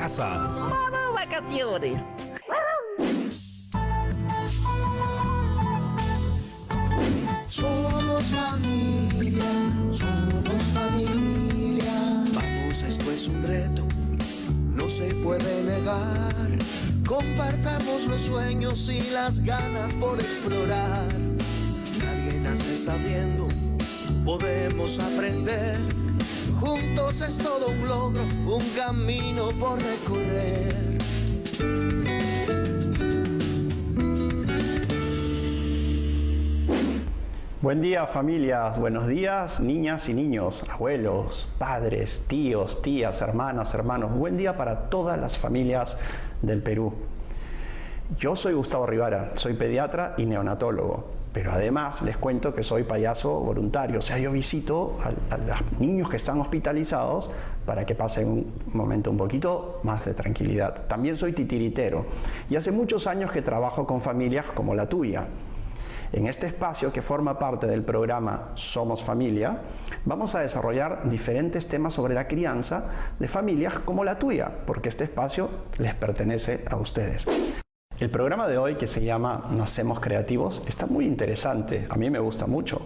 casa. ¡Modo vacaciones! Somos familia, somos familia. Vamos, esto es un reto, no se puede negar. Compartamos los sueños y las ganas por explorar. Nadie nace sabiendo, podemos aprender. Juntos es todo un logro, un camino por recorrer. Buen día, familias, buenos días, niñas y niños, abuelos, padres, tíos, tías, hermanas, hermanos. Buen día para todas las familias del Perú. Yo soy Gustavo Rivara, soy pediatra y neonatólogo, pero además les cuento que soy payaso voluntario, o sea, yo visito a los niños que están hospitalizados para que pasen un momento un poquito más de tranquilidad. También soy titiritero y hace muchos años que trabajo con familias como la tuya. En este espacio que forma parte del programa Somos Familia, vamos a desarrollar diferentes temas sobre la crianza de familias como la tuya, porque este espacio les pertenece a ustedes. El programa de hoy, que se llama Nacemos Creativos, está muy interesante, a mí me gusta mucho.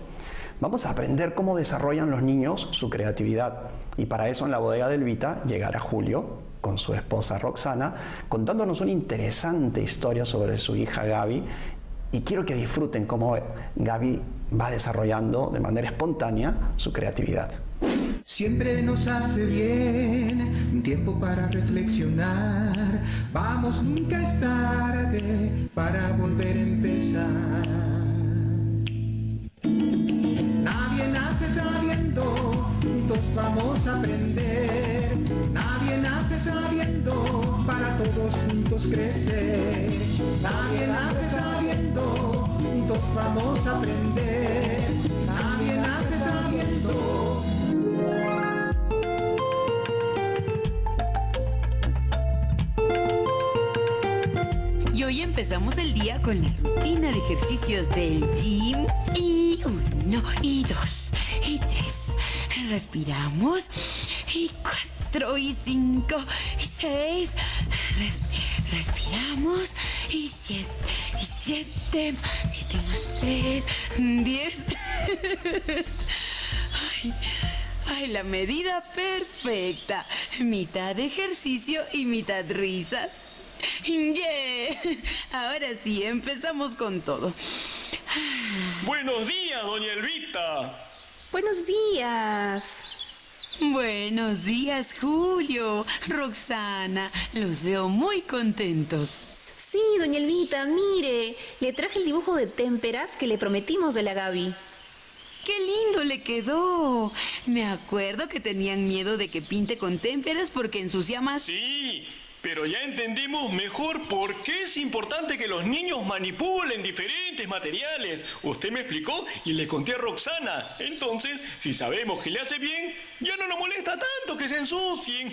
Vamos a aprender cómo desarrollan los niños su creatividad, y para eso en la bodega del Vita llegará Julio con su esposa Roxana, contándonos una interesante historia sobre su hija Gaby. Y quiero que disfruten cómo Gaby va desarrollando de manera espontánea su creatividad. Siempre nos hace bien un tiempo para reflexionar. Vamos, nunca es tarde para volver a empezar. Nadie nace sabiendo, juntos vamos a aprender. Nadie nace sabiendo, para todos juntos crecer. Nadie nace sabiendo, juntos vamos a aprender. Nadie nace sabiendo. Y hoy empezamos el día con la rutina de ejercicios del gym. Y 1, y 2, y 3. Respiramos. Y 4, y 5, y 6. Respiramos. Y 7, y 7. 7 más 3, 10. Ay, la medida perfecta. Mitad ejercicio y mitad risas. ¡Yeah! Ahora sí, empezamos con todo. Buenos días, doña Elvita. Buenos días. Buenos días, Julio, Roxana. Los veo muy contentos. Sí, doña Elvita, mire, le traje el dibujo de témperas que le prometimos de la Gaby. ¡Qué lindo le quedó! Me acuerdo que tenían miedo de que pinte con témperas porque ensucia más. Sí, pero ya entendimos mejor por qué es importante que los niños manipulen diferentes materiales. Usted me explicó y le conté a Roxana. Entonces, si sabemos que le hace bien, ya no nos molesta tanto que se ensucien.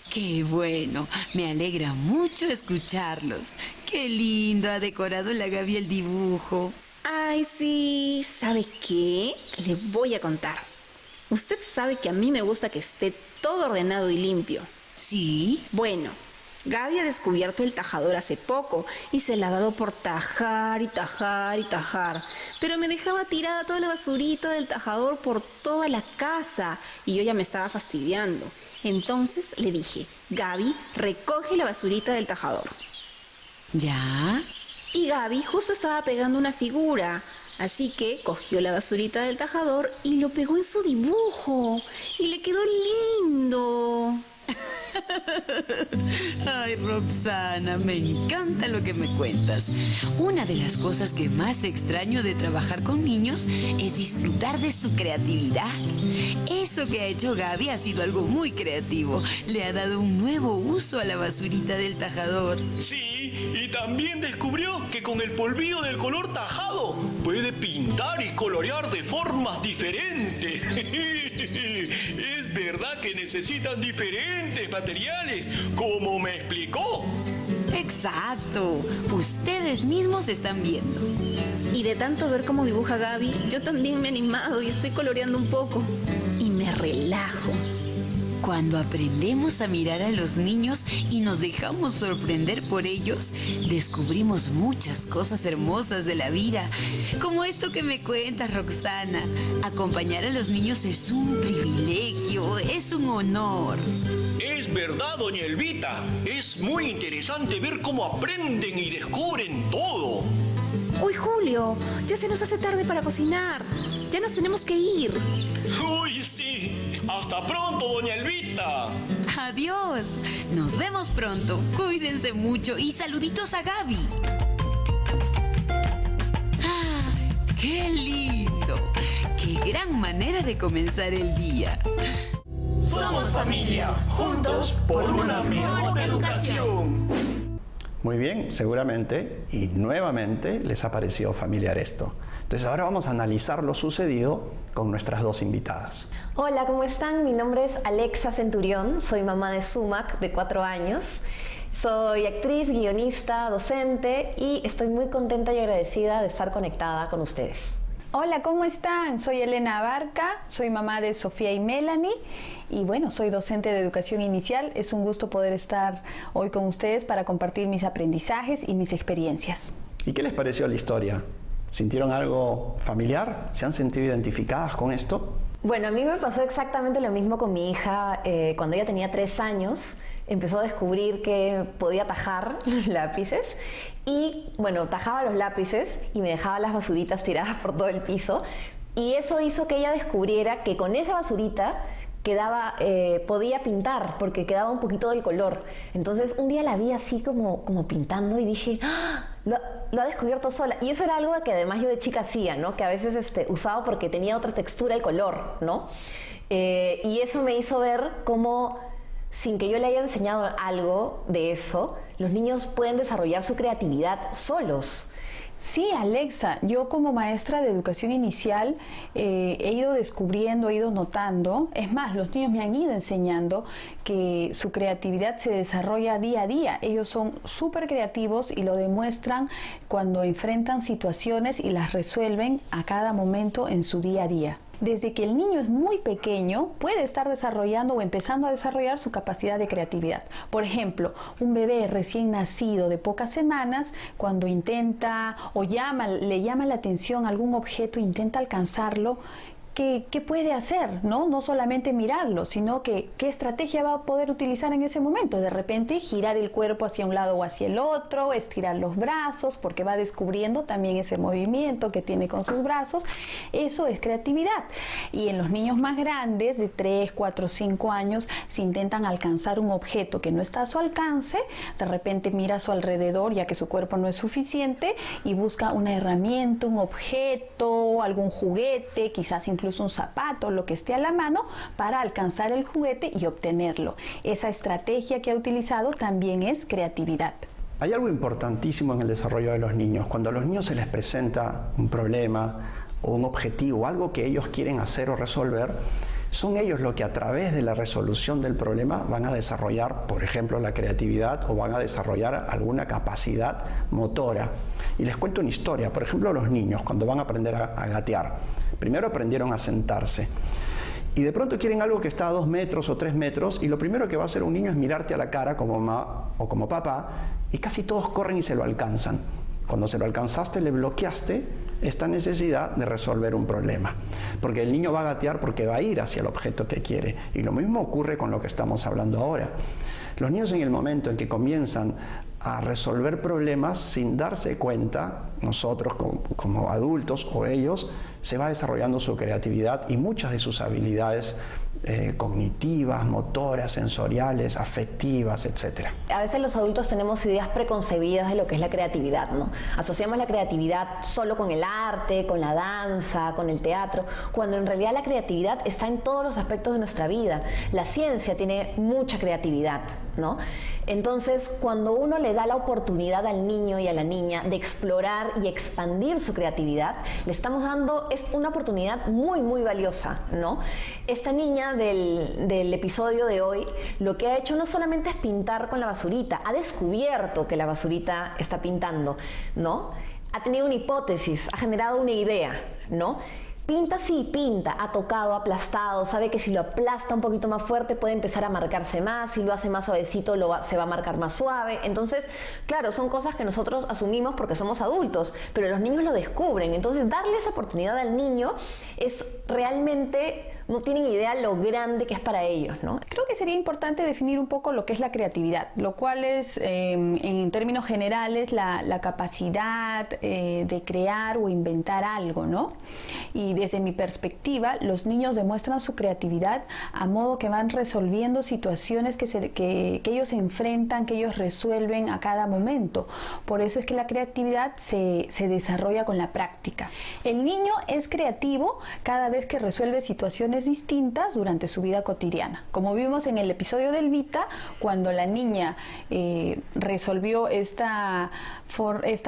¡Qué bueno! Me alegra mucho escucharlos. ¡Qué lindo ha decorado la Gaby el dibujo! Ay, sí, ¿sabe qué? Le voy a contar. Usted sabe que a mí me gusta que esté todo ordenado y limpio. ¿Sí? Bueno, Gaby ha descubierto el tajador hace poco y se la ha dado por tajar y tajar y tajar. Pero me dejaba tirada toda la basurita del tajador por toda la casa y yo ya me estaba fastidiando. Entonces le dije, Gaby, recoge la basurita del tajador. ¿Ya? Y Gaby justo estaba pegando una figura, así que cogió la basurita del tajador y lo pegó en su dibujo. Y le quedó lindo. Ay, Roxana, me encanta lo que me cuentas. Una de las cosas que más extraño de trabajar con niños es disfrutar de su creatividad. Eso que ha hecho Gaby ha sido algo muy creativo. Le ha dado un nuevo uso a la basurita del tajador. Sí, y también descubrió que con el polvillo del color tajado puede pintar y colorear de formas diferentes. Es verdad que necesitan diferentes materiales, como me explicó. Exacto. Ustedes mismos están viendo. Y de tanto ver cómo dibuja Gaby, yo también me he animado y estoy coloreando un poco. Y me relajo. Cuando aprendemos a mirar a los niños y nos dejamos sorprender por ellos, descubrimos muchas cosas hermosas de la vida, como esto que me cuentas, Roxana. Acompañar a los niños es un privilegio, es un honor. Es verdad, doña Elvita. Es muy interesante ver cómo aprenden y descubren todo. Uy, Julio, ya se nos hace tarde para cocinar. Ya nos tenemos que ir. Uy, sí. Hasta pronto, doña Elvita. Adiós. Nos vemos pronto. Cuídense mucho y saluditos a Gaby. ¡Ay, qué lindo! ¡Qué gran manera de comenzar el día! Somos familia, juntos por una mejor educación. Muy bien, seguramente y nuevamente les ha parecido familiar esto. Entonces ahora vamos a analizar lo sucedido con nuestras dos invitadas. Hola, ¿cómo están? Mi nombre es Alexa Centurión, soy mamá de Sumac, de 4 años. Soy actriz, guionista, docente y estoy muy contenta y agradecida de estar conectada con ustedes. Hola, ¿cómo están? Soy Elena Abarca, soy mamá de Sofía y Melanie y bueno, soy docente de educación inicial. Es un gusto poder estar hoy con ustedes para compartir mis aprendizajes y mis experiencias. ¿Y qué les pareció la historia? ¿Sintieron algo familiar? ¿Se han sentido identificadas con esto? Bueno, a mí me pasó exactamente lo mismo con mi hija. Cuando ella tenía 3 años, empezó a descubrir que podía tajar los lápices y, bueno, tajaba los lápices y me dejaba las basuritas tiradas por todo el piso y eso hizo que ella descubriera que con esa basurita podía pintar porque quedaba un poquito del color. Entonces un día la vi así como pintando y dije, ¡ah! Lo ha descubierto sola. Y eso era algo que además yo de chica hacía, ¿no? Que a veces usaba porque tenía otra textura y color, ¿no? Y eso me hizo ver cómo, sin que yo le haya enseñado algo de eso, los niños pueden desarrollar su creatividad solos. Sí, Alexa, yo como maestra de educación inicial he ido descubriendo, he ido notando, es más, los niños me han ido enseñando que su creatividad se desarrolla día a día. Ellos son súper creativos y lo demuestran cuando enfrentan situaciones y las resuelven a cada momento en su día a día. Desde que el niño es muy pequeño, puede estar desarrollando o empezando a desarrollar su capacidad de creatividad. Por ejemplo, un bebé recién nacido de pocas semanas, cuando intenta o le llama la atención algún objeto e intenta alcanzarlo, ¿qué puede hacer? No solamente mirarlo, sino que qué estrategia va a poder utilizar en ese momento. De repente girar el cuerpo hacia un lado o hacia el otro, estirar los brazos, porque va descubriendo también ese movimiento que tiene con sus brazos. Eso es creatividad. Y en los niños más grandes, de 3, 4, 5 años, si intentan alcanzar un objeto que no está a su alcance, de repente mira a su alrededor, ya que su cuerpo no es suficiente, y busca una herramienta, un objeto, algún juguete, quizás incluso un zapato, lo que esté a la mano, para alcanzar el juguete y obtenerlo. Esa estrategia que ha utilizado también es creatividad. Hay algo importantísimo en el desarrollo de los niños. Cuando a los niños se les presenta un problema o un objetivo, algo que ellos quieren hacer o resolver, son ellos los que a través de la resolución del problema van a desarrollar, por ejemplo, la creatividad o van a desarrollar alguna capacidad motora. Y les cuento una historia. Por ejemplo, los niños cuando van a aprender a gatear, primero aprendieron a sentarse y de pronto quieren algo que está a 2 metros o 3 metros y lo primero que va a hacer un niño es mirarte a la cara como mamá o como papá y casi todos corren y se lo alcanzan. Cuando se lo alcanzaste, le bloqueaste esta necesidad de resolver un problema. Porque el niño va a gatear porque va a ir hacia el objeto que quiere. Y lo mismo ocurre con lo que estamos hablando ahora. Los niños en el momento en que comienzan a resolver problemas sin darse cuenta, nosotros como adultos o ellos, se va desarrollando su creatividad y muchas de sus habilidades cognitivas, motoras, sensoriales, afectivas, etc. A veces los adultos tenemos ideas preconcebidas de lo que es la creatividad, ¿no? Asociamos la creatividad solo con el arte, con la danza, con el teatro, cuando en realidad la creatividad está en todos los aspectos de nuestra vida. La ciencia tiene mucha creatividad, ¿no? Entonces, cuando uno le da la oportunidad al niño y a la niña de explorar y expandir su creatividad, le estamos dando una oportunidad muy, muy valiosa, ¿no? Esta niña del episodio de hoy, lo que ha hecho no solamente es pintar con la basurita, ha descubierto que la basurita está pintando, ¿no? Ha tenido una hipótesis, ha generado una idea, ¿no? Pinta, sí, pinta, ha tocado, ha aplastado, sabe que si lo aplasta un poquito más fuerte puede empezar a marcarse más, si lo hace más suavecito se va a marcar más suave. Entonces, claro, son cosas que nosotros asumimos porque somos adultos, pero los niños lo descubren. Entonces, darle esa oportunidad al niño es realmente... no tienen idea lo grande que es para ellos, ¿no? Creo que sería importante definir un poco lo que es la creatividad, lo cual es, en términos generales, la capacidad de crear o inventar algo, ¿no? Y desde mi perspectiva, los niños demuestran su creatividad a modo que van resolviendo situaciones que ellos enfrentan, que ellos resuelven a cada momento. Por eso es que la creatividad se desarrolla con la práctica. El niño es creativo cada vez que resuelve situaciones distintas durante su vida cotidiana. Como vimos en el episodio del Vita, cuando la niña resolvió esta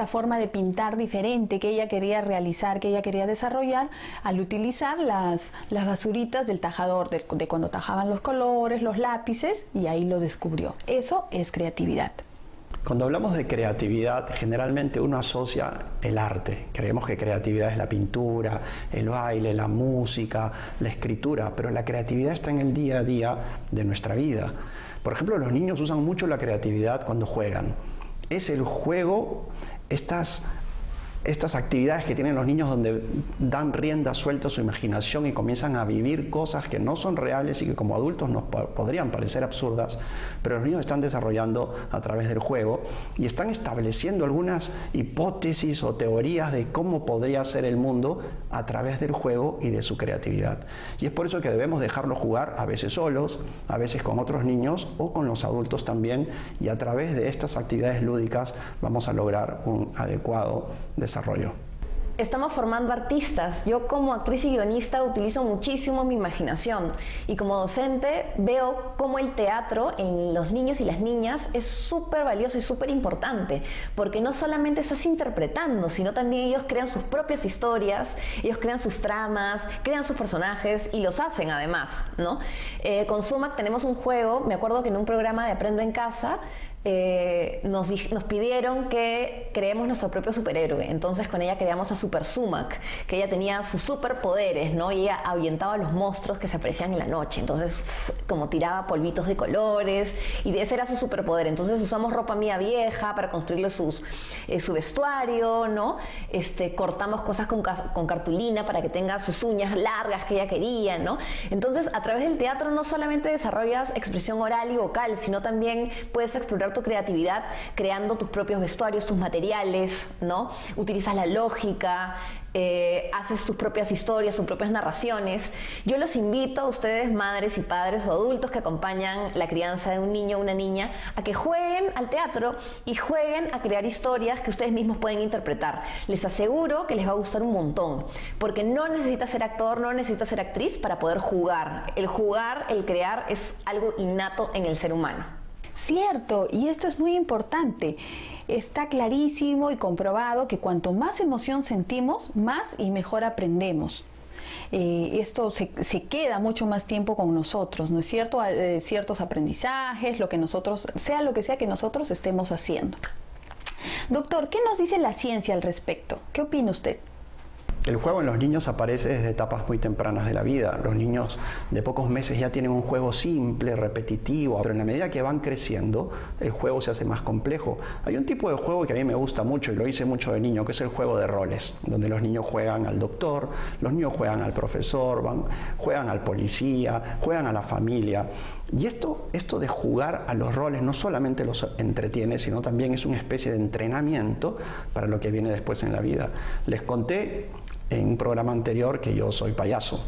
forma de pintar diferente que ella quería realizar, que ella quería desarrollar, al utilizar las basuritas del tajador, de cuando tajaban los colores, los lápices, y ahí lo descubrió. Eso es creatividad. Cuando hablamos de creatividad, generalmente uno asocia el arte. Creemos que creatividad es la pintura, el baile, la música, la escritura, pero la creatividad está en el día a día de nuestra vida. Por ejemplo, los niños usan mucho la creatividad cuando juegan. Es el juego, estas actividades que tienen los niños donde dan rienda suelta a su imaginación y comienzan a vivir cosas que no son reales y que como adultos nos podrían parecer absurdas, pero los niños están desarrollando a través del juego y están estableciendo algunas hipótesis o teorías de cómo podría ser el mundo a través del juego y de su creatividad. Y es por eso que debemos dejarlos jugar, a veces solos, a veces con otros niños o con los adultos también, y a través de estas actividades lúdicas vamos a lograr un adecuado desarrollo. Estamos formando artistas. Yo como actriz y guionista utilizo muchísimo mi imaginación y como docente veo cómo el teatro en los niños y las niñas es súper valioso y súper importante, porque no solamente estás interpretando, sino también ellos crean sus propias historias, ellos crean sus tramas, crean sus personajes y los hacen además, ¿no? Con Sumac tenemos un juego, me acuerdo que en un programa de Aprendo en Casa nos pidieron que creemos nuestro propio superhéroe. Entonces con ella creamos a Super Sumac, que ella tenía sus superpoderes, ¿no? Y ella ahuyentaba a los monstruos que se aparecían en la noche. Entonces como tiraba polvitos de colores y ese era su superpoder. Entonces usamos ropa mía vieja para construirle su vestuario, ¿no? Cortamos cosas con cartulina para que tenga sus uñas largas que ella quería, ¿no? Entonces a través del teatro no solamente desarrollas expresión oral y vocal, sino también puedes explorar tu creatividad creando tus propios vestuarios, tus materiales, ¿no? Utilizas la lógica, haces tus propias historias, tus propias narraciones. Yo los invito a ustedes, madres y padres o adultos que acompañan la crianza de un niño o una niña, a que jueguen al teatro y jueguen a crear historias que ustedes mismos pueden interpretar. Les aseguro que les va a gustar un montón, porque no necesitas ser actor, no necesitas ser actriz para poder jugar. El jugar, el crear es algo innato en el ser humano. Cierto, y esto es muy importante. Está clarísimo y comprobado que cuanto más emoción sentimos, más y mejor aprendemos. Esto se queda mucho más tiempo con nosotros, ¿no es cierto? Ciertos aprendizajes, sea lo que sea que nosotros estemos haciendo. Doctor, ¿qué nos dice la ciencia al respecto? ¿Qué opina usted? El juego en los niños aparece desde etapas muy tempranas de la vida. Los niños de pocos meses ya tienen un juego simple, repetitivo, pero en la medida que van creciendo, el juego se hace más complejo. Hay un tipo de juego que a mí me gusta mucho y lo hice mucho de niño, que es el juego de roles, donde los niños juegan al doctor, los niños juegan al profesor, juegan al policía, juegan a la familia. Y esto de jugar a los roles no solamente los entretiene, sino también es una especie de entrenamiento para lo que viene después en la vida. Les conté en un programa anterior que yo soy payaso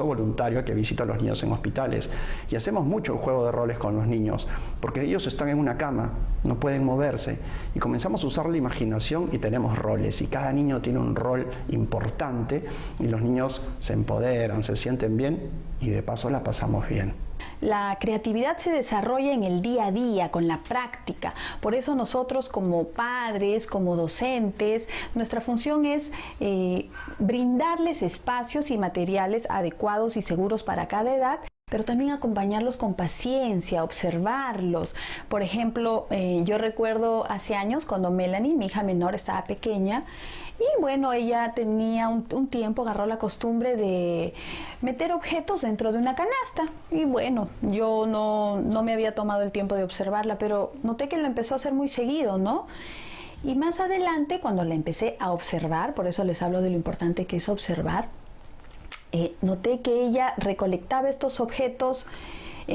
voluntario que visito a los niños en hospitales y hacemos mucho el juego de roles con los niños porque ellos están en una cama, no pueden moverse y comenzamos a usar la imaginación y tenemos roles y cada niño tiene un rol importante y los niños se empoderan, se sienten bien y de paso la pasamos bien. La creatividad se desarrolla en el día a día, con la práctica. Por eso nosotros como padres, como docentes, nuestra función es brindarles espacios y materiales adecuados y seguros para cada edad, pero también acompañarlos con paciencia, observarlos. Por ejemplo, yo recuerdo hace años cuando Melanie, mi hija menor, estaba pequeña, y bueno, ella tenía un tiempo, agarró la costumbre de meter objetos dentro de una canasta. Y bueno, yo no me había tomado el tiempo de observarla, pero noté que lo empezó a hacer muy seguido, ¿no? Y más adelante, cuando la empecé a observar, por eso les hablo de lo importante que es observar, noté que ella recolectaba estos objetos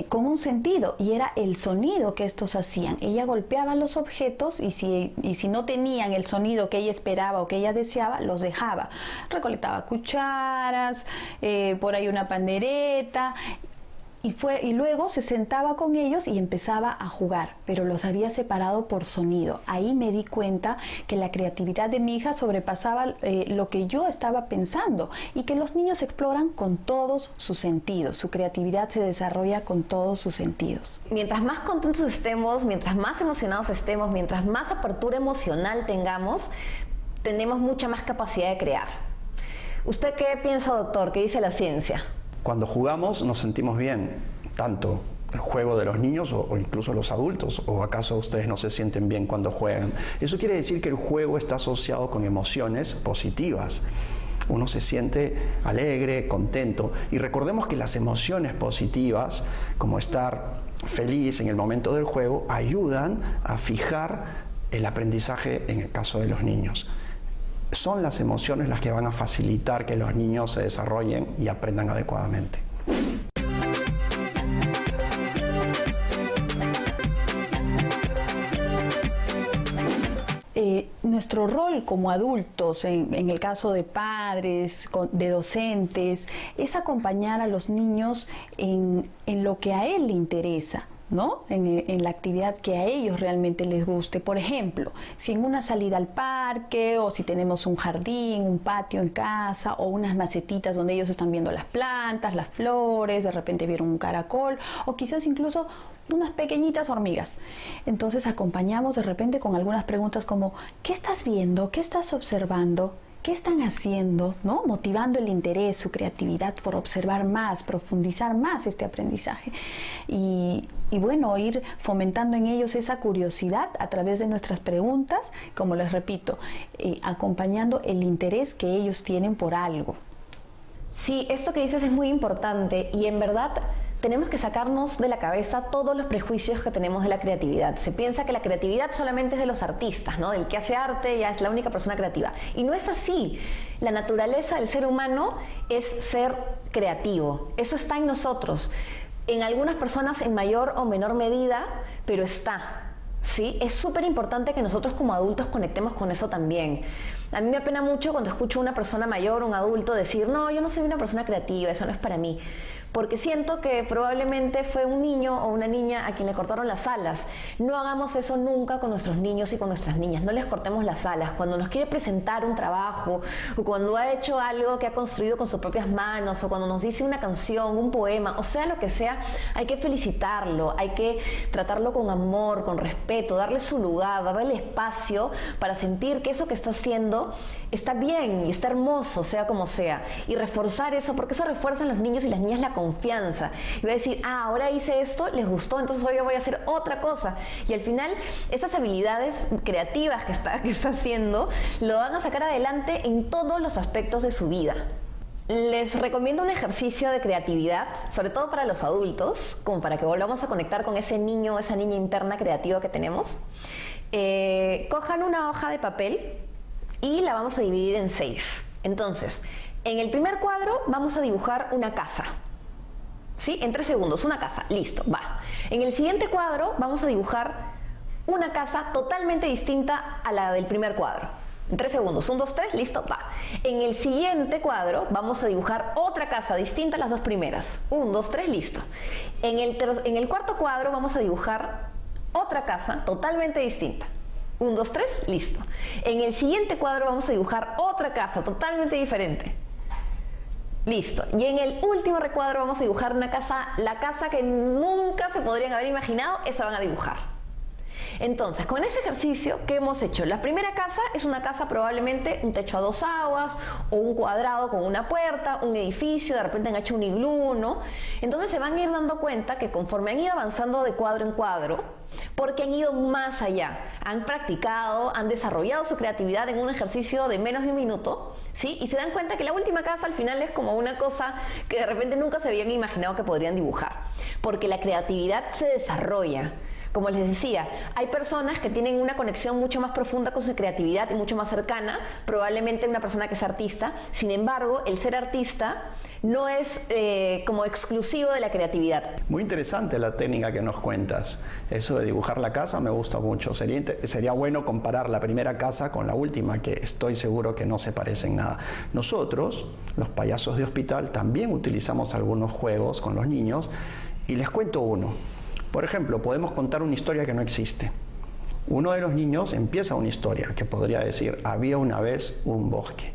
con un sentido, y era el sonido que estos hacían. Ella golpeaba los objetos y si no tenían el sonido que ella esperaba o que ella deseaba, los dejaba. Recolectaba cucharas, por ahí una pandereta, y luego se sentaba con ellos y empezaba a jugar, pero los había separado por sonido. Ahí me di cuenta que la creatividad de mi hija sobrepasaba lo que yo estaba pensando, y que los niños exploran con todos sus sentidos. Su creatividad se desarrolla con todos sus sentidos. Mientras más contentos estemos, mientras más emocionados estemos, mientras más apertura emocional tengamos, tenemos mucha más capacidad de crear. ¿Usted qué piensa, doctor? ¿Qué dice la ciencia? Cuando jugamos nos sentimos bien, tanto el juego de los niños o incluso los adultos. ¿O acaso ustedes no se sienten bien cuando juegan? Eso quiere decir que el juego está asociado con emociones positivas. Uno se siente alegre, contento. Y recordemos que las emociones positivas, como estar feliz en el momento del juego, ayudan a fijar el aprendizaje en el caso de los niños. Son las emociones las que van a facilitar que los niños se desarrollen y aprendan adecuadamente. Nuestro rol como adultos, en el caso de padres, de docentes, es acompañar a los niños en lo que a él le interesa, ¿no? En la actividad que a ellos realmente les guste. Por ejemplo, si en una salida al parque, o si tenemos un jardín, un patio en casa, o unas macetitas donde ellos están viendo las plantas, las flores, de repente vieron un caracol, o quizás incluso unas pequeñitas hormigas. Entonces acompañamos de repente con algunas preguntas como: ¿qué estás viendo? ¿Qué estás observando? ¿Qué están haciendo? ¿No? Motivando el interés, su creatividad por observar más, profundizar más este aprendizaje. Y bueno, ir fomentando en ellos esa curiosidad a través de nuestras preguntas, como les repito, acompañando el interés que ellos tienen por algo. Sí, esto que dices es muy importante, y en verdad tenemos que sacarnos de la cabeza todos los prejuicios que tenemos de la creatividad. Se piensa que la creatividad solamente es de los artistas, ¿no? Del que hace arte ya es la única persona creativa. Y no es así. La naturaleza del ser humano es ser creativo. Eso está en nosotros. En algunas personas en mayor o menor medida, pero está. ¿Sí? Es súper importante que nosotros como adultos conectemos con eso también. A mí me apena mucho cuando escucho a una persona mayor, un adulto, decir: no, yo no soy una persona creativa, eso no es para mí. Porque siento que probablemente fue un niño o una niña a quien le cortaron las alas. No hagamos eso nunca con nuestros niños y con nuestras niñas. No les cortemos las alas. Cuando nos quiere presentar un trabajo, o cuando ha hecho algo que ha construido con sus propias manos, o cuando nos dice una canción, un poema, o sea lo que sea, hay que felicitarlo, hay que tratarlo con amor, con respeto, darle su lugar, darle espacio para sentir que eso que está haciendo está bien y está hermoso, sea como sea. Y reforzar eso, porque eso refuerza en los niños y las niñas la confianza. Y va a decir: ah, ahora hice esto, les gustó, entonces hoy voy a hacer otra cosa. Y al final, esas habilidades creativas que está haciendo, lo van a sacar adelante en todos los aspectos de su vida. Les recomiendo un ejercicio de creatividad, sobre todo para los adultos, como para que volvamos a conectar con ese niño o esa niña interna creativa que tenemos. Cojan una hoja de papel y la vamos a dividir en 6. Entonces, en el primer cuadro vamos a dibujar una casa. ¿Sí? En 3 segundos, una casa, listo, va. En el siguiente cuadro vamos a dibujar una casa totalmente distinta a la del primer cuadro. En 3 segundos, 1, 2, 3, listo, va. En el siguiente cuadro vamos a dibujar otra casa distinta a las 2 primeras. 1, 2, 3, listo. En el cuarto cuadro vamos a dibujar otra casa totalmente distinta. 1, 2, 3, listo. En el siguiente cuadro vamos a dibujar otra casa totalmente diferente. Listo. Y en el último recuadro vamos a dibujar una casa, la casa que nunca se podrían haber imaginado, esa van a dibujar. Entonces, con ese ejercicio, ¿qué hemos hecho? La primera casa es una casa probablemente un techo a 2 aguas o un cuadrado con una puerta, un edificio, de repente han hecho un iglú, ¿no? Entonces se van a ir dando cuenta que conforme han ido avanzando de cuadro en cuadro, porque han ido más allá, han practicado, han desarrollado su creatividad en un ejercicio de menos de un minuto, ¿sí? Y se dan cuenta que la última casa al final es como una cosa que de repente nunca se habían imaginado que podrían dibujar, porque la creatividad se desarrolla. Como les decía, hay personas que tienen una conexión mucho más profunda con su creatividad y mucho más cercana, probablemente una persona que es artista. Sin embargo, el ser artista no es como exclusivo de la creatividad. Muy interesante la técnica que nos cuentas. Eso de dibujar la casa me gusta mucho. Sería bueno comparar la primera casa con la última, que estoy seguro que no se parecen nada. Nosotros, los payasos de hospital, también utilizamos algunos juegos con los niños y les cuento uno. Por ejemplo, podemos contar una historia que no existe. Uno de los niños empieza una historia que podría decir, había una vez un bosque.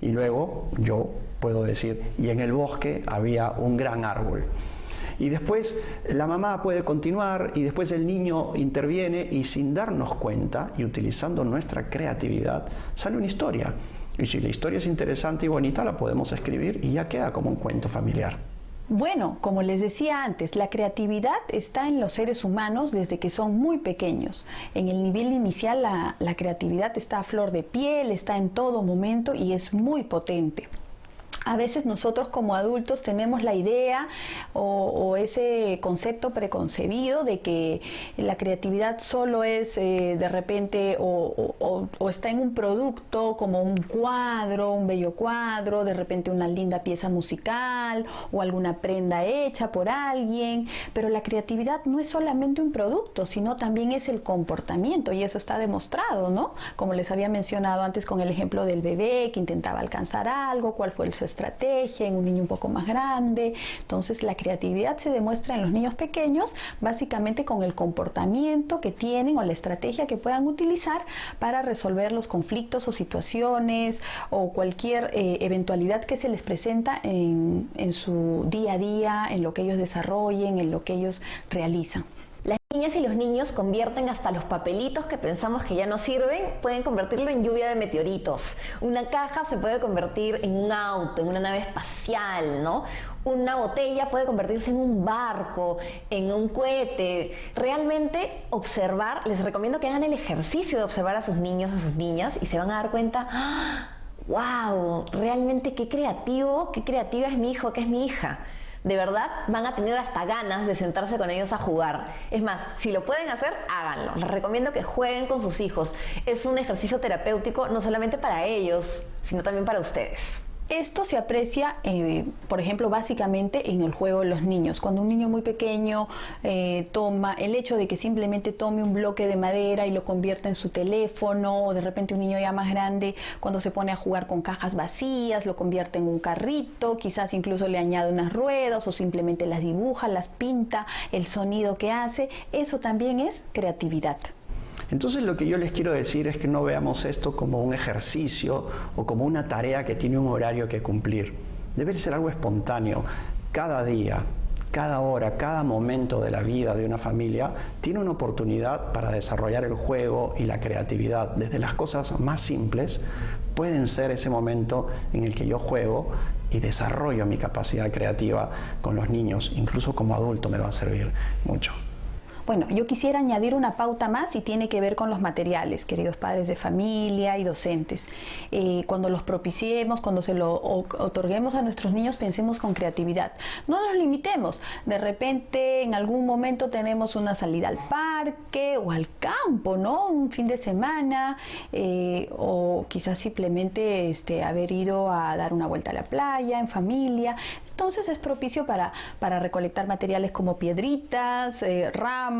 Y luego yo puedo decir, y en el bosque había un gran árbol. Y después la mamá puede continuar y después el niño interviene y sin darnos cuenta y utilizando nuestra creatividad sale una historia. Y si la historia es interesante y bonita la podemos escribir y ya queda como un cuento familiar. Bueno, como les decía antes, la creatividad está en los seres humanos desde que son muy pequeños. En el nivel inicial la creatividad está a flor de piel, está en todo momento y es muy potente. A veces nosotros como adultos tenemos la idea o ese concepto preconcebido de que la creatividad solo es de repente o está en un producto como un cuadro, un bello cuadro, de repente una linda pieza musical o alguna prenda hecha por alguien, pero la creatividad no es solamente un producto, sino también es el comportamiento y eso está demostrado, ¿no? Como les había mencionado antes con el ejemplo del bebé que intentaba alcanzar algo, cuál fue su estrategia en un niño un poco más grande. Entonces la creatividad se demuestra en los niños pequeños básicamente con el comportamiento que tienen o la estrategia que puedan utilizar para resolver los conflictos o situaciones o cualquier eventualidad que se les presenta en su día a día, en lo que ellos desarrollen, en lo que ellos realizan. Las niñas y los niños convierten hasta los papelitos que pensamos que ya no sirven, pueden convertirlo en lluvia de meteoritos. Una caja se puede convertir en un auto, en una nave espacial, ¿no? Una botella puede convertirse en un barco, en un cohete. Realmente observar, les recomiendo que hagan el ejercicio de observar a sus niños, a sus niñas y se van a dar cuenta, ¡ah! ¡Wow! Realmente qué creativo, qué creativa es mi hijo, qué es mi hija. De verdad, van a tener hasta ganas de sentarse con ellos a jugar. Es más, si lo pueden hacer, háganlo. Les recomiendo que jueguen con sus hijos. Es un ejercicio terapéutico no solamente para ellos, sino también para ustedes. Esto se aprecia, por ejemplo, básicamente en el juego de los niños. Cuando un niño muy pequeño toma el hecho de que simplemente tome un bloque de madera y lo convierta en su teléfono, o de repente un niño ya más grande, cuando se pone a jugar con cajas vacías, lo convierte en un carrito, quizás incluso le añade unas ruedas o simplemente las dibuja, las pinta, el sonido que hace, eso también es creatividad. Entonces lo que yo les quiero decir es que no veamos esto como un ejercicio o como una tarea que tiene un horario que cumplir. Debe ser algo espontáneo. Cada día, cada hora, cada momento de la vida de una familia tiene una oportunidad para desarrollar el juego y la creatividad. Desde las cosas más simples pueden ser ese momento en el que yo juego y desarrollo mi capacidad creativa con los niños. Incluso como adulto me va a servir mucho. Bueno, yo quisiera añadir una pauta más y tiene que ver con los materiales, queridos padres de familia y docentes. Cuando los propiciemos, cuando se lo otorguemos a nuestros niños, pensemos con creatividad. No nos limitemos. De repente, en algún momento tenemos una salida al parque o al campo, ¿no? Un fin de semana o quizás simplemente haber ido a dar una vuelta a la playa en familia. Entonces es propicio para recolectar materiales como piedritas, ramas,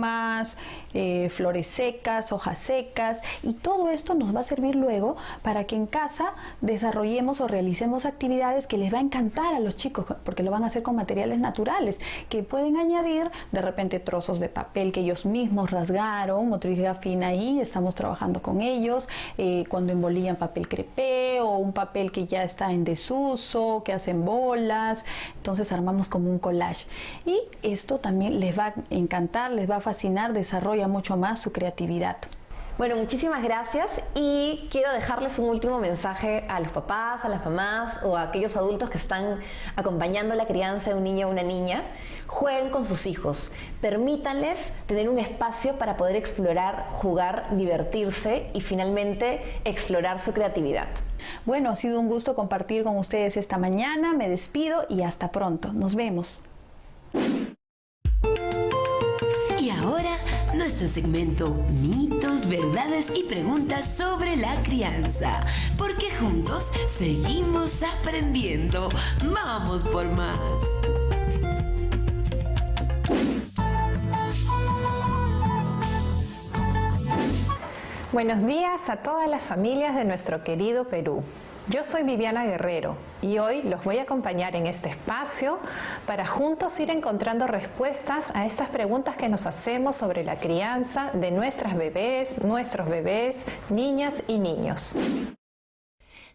flores secas, hojas secas, y todo esto nos va a servir luego para que en casa desarrollemos o realicemos actividades que les va a encantar a los chicos, porque lo van a hacer con materiales naturales, que pueden añadir de repente trozos de papel que ellos mismos rasgaron, motricidad fina ahí, estamos trabajando con ellos, cuando embolillan papel crepé o un papel que ya está en desuso, que hacen bolas. entonces armamos como un collage. Y esto también les va a encantar, les va a fascinar, desarrolla mucho más su creatividad. Bueno, muchísimas gracias y quiero dejarles un último mensaje a los papás, a las mamás o a aquellos adultos que están acompañando la crianza de un niño o una niña. Jueguen con sus hijos, permítanles tener un espacio para poder explorar, jugar, divertirse y finalmente explorar su creatividad. Bueno, ha sido un gusto compartir con ustedes esta mañana, me despido y hasta pronto, nos vemos. Y ahora, nuestro segmento Mitos, Verdades y Preguntas sobre la crianza. Porque juntos seguimos aprendiendo. ¡Vamos por más! Buenos días a todas las familias de nuestro querido Perú. Yo soy Viviana Guerrero y hoy los voy a acompañar en este espacio para juntos ir encontrando respuestas a estas preguntas que nos hacemos sobre la crianza de nuestras bebés, nuestros bebés, niñas y niños.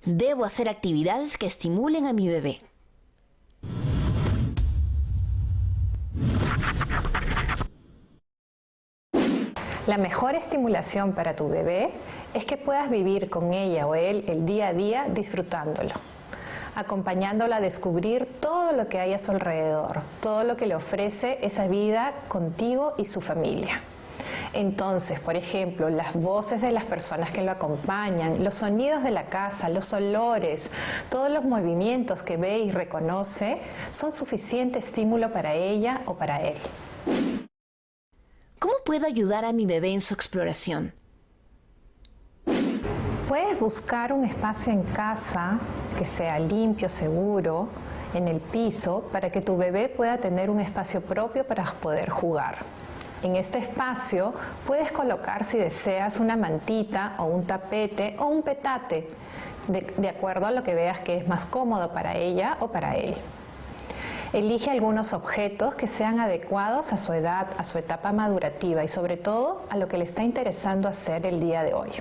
Debo hacer actividades que estimulen a mi bebé. La mejor estimulación para tu bebé es que puedas vivir con ella o él el día a día disfrutándolo, acompañándolo a descubrir todo lo que hay a su alrededor, todo lo que le ofrece esa vida contigo y su familia. Entonces, por ejemplo, las voces de las personas que lo acompañan, los sonidos de la casa, los olores, todos los movimientos que ve y reconoce son suficiente estímulo para ella o para él. ¿Cómo puedo ayudar a mi bebé en su exploración? Puedes buscar un espacio en casa que sea limpio, seguro, en el piso, para que tu bebé pueda tener un espacio propio para poder jugar. En este espacio puedes colocar, si deseas, una mantita o un tapete o un petate, de acuerdo a lo que veas que es más cómodo para ella o para él. Elige algunos objetos que sean adecuados a su edad, a su etapa madurativa y sobre todo a lo que le está interesando hacer el día de hoy.